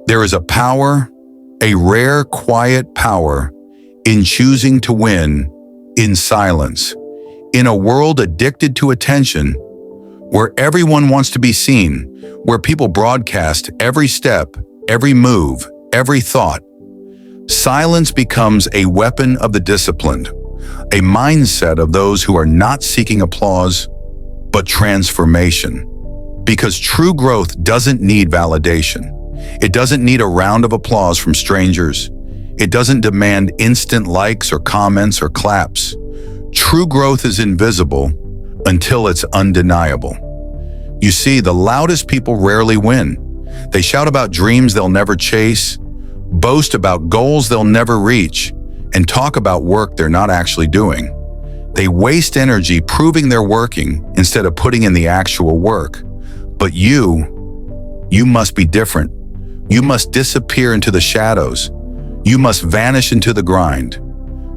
There is a power, a rare, quiet power, in choosing to win in silence. In a world addicted to attention, where everyone wants to be seen, where people broadcast every step, every move, every thought, silence becomes a weapon of the disciplined, a mindset of those who are not seeking applause, but transformation. Because true growth doesn't need validation. It doesn't need a round of applause from strangers. It doesn't demand instant likes or comments or claps. True growth is invisible until it's undeniable. You see, the loudest people rarely win. They shout about dreams they'll never chase, boast about goals they'll never reach, and talk about work they're not actually doing. They waste energy proving they're working instead of putting in the actual work. But you must be different. You must disappear into the shadows. You must vanish into the grind.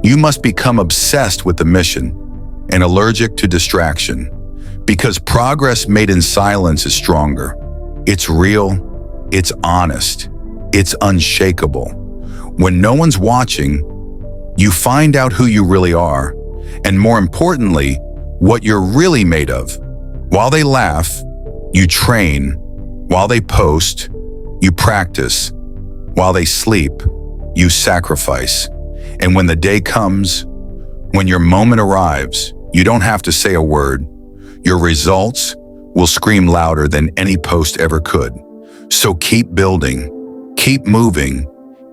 You must become obsessed with the mission and allergic to distraction. Because progress made in silence is stronger. It's real, it's honest, it's unshakable. When no one's watching, you find out who you really are, and more importantly, what you're really made of. While they laugh, you train. While they post, you practice. While they sleep, you sacrifice. And when the day comes, when your moment arrives, you don't have to say a word. Your results will scream louder than any post ever could. So keep building, keep moving,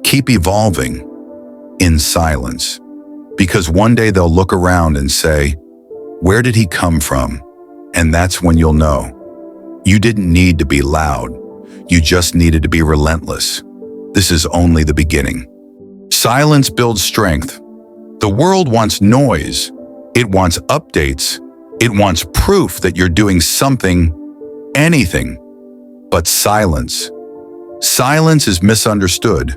keep evolving in silence. Because one day they'll look around and say, "Where did he come from?" And that's when you'll know. You didn't need to be loud. You just needed to be relentless. This is only the beginning. Silence builds strength. The world wants noise. It wants updates. It wants proof that you're doing something, anything. But silence. Silence is misunderstood.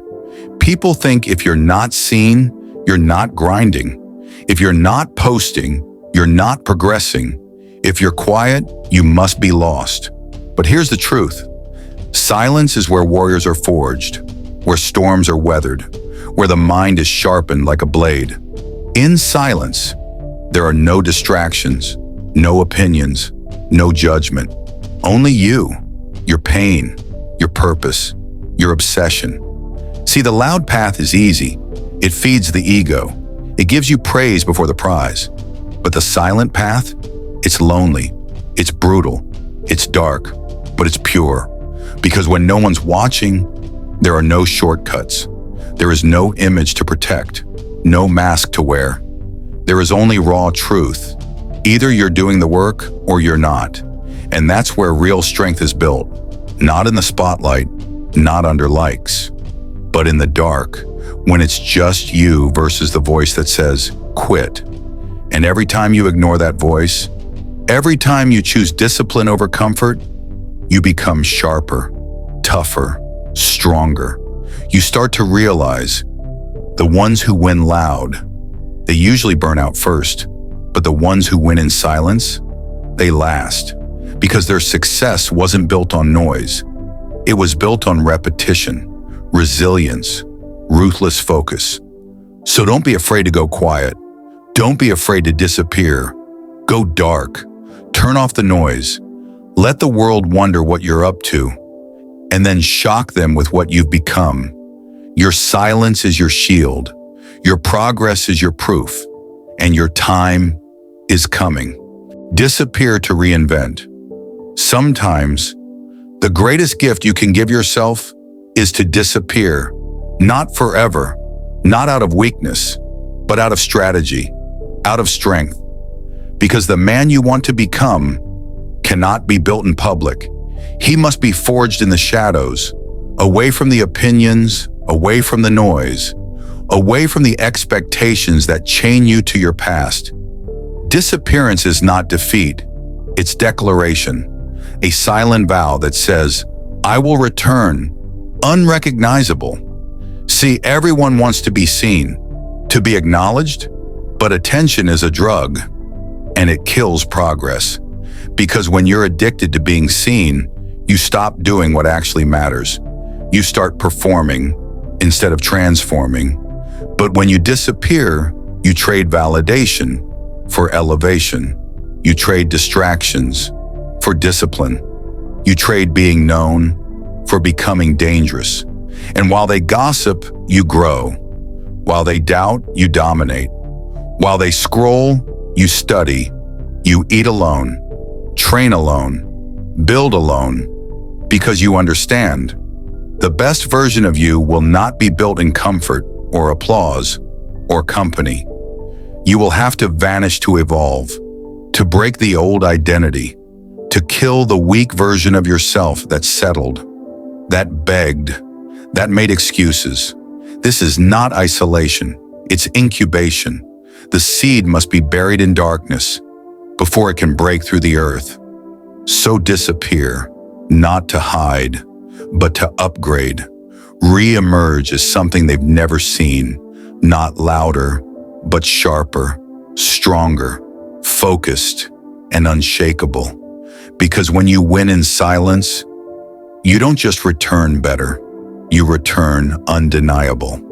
People think if you're not seen, you're not grinding. If you're not posting, you're not progressing. If you're quiet, you must be lost. But here's the truth. Silence is where warriors are forged, where storms are weathered, where the mind is sharpened like a blade. In silence, there are no distractions, no opinions, no judgment. Only you, your pain, your purpose, your obsession. See, the loud path is easy. It feeds the ego. It gives you praise before the prize. But the silent path, it's lonely, it's brutal, it's dark, but it's pure. Because when no one's watching, there are no shortcuts. There is no image to protect, no mask to wear. There is only raw truth. Either you're doing the work or you're not. And that's where real strength is built. Not in the spotlight, not under likes, but in the dark, when it's just you versus the voice that says, quit. And every time you ignore that voice, every time you choose discipline over comfort, you become sharper, tougher, stronger. You start to realize the ones who win loud, they usually burn out first, but the ones who win in silence, they last. Because their success wasn't built on noise. It was built on repetition, resilience, ruthless focus. So don't be afraid to go quiet. Don't be afraid to disappear. Go dark. Turn off the noise. Let the world wonder what you're up to, and then shock them with what you've become. Your silence is your shield. Your progress is your proof, and your time is coming. Disappear to reinvent. Sometimes, the greatest gift you can give yourself is to disappear, not forever, not out of weakness, but out of strategy, out of strength. Because the man you want to become cannot be built in public. He must be forged in the shadows, away from the opinions, away from the noise, away from the expectations that chain you to your past. Disappearance is not defeat, it's declaration, a silent vow that says, I will return, unrecognizable. See, everyone wants to be seen, to be acknowledged, but attention is a drug, and it kills progress. Because when you're addicted to being seen, you stop doing what actually matters. You start performing instead of transforming. But when you disappear, you trade validation for elevation. You trade distractions for discipline. You trade being known for becoming dangerous. And while they gossip, you grow. While they doubt, you dominate. While they scroll, you study. You eat alone, train alone, build alone, because you understand. The best version of you will not be built in comfort or applause or company. You will have to vanish to evolve, to break the old identity, to kill the weak version of yourself that settled, that begged, that made excuses. This is not isolation, it's incubation. The seed must be buried in darkness before it can break through the earth. So disappear, not to hide, but to upgrade. Re-emerge as something they've never seen, not louder, but sharper, stronger, focused, and unshakable. Because when you win in silence, you don't just return better, you return undeniable.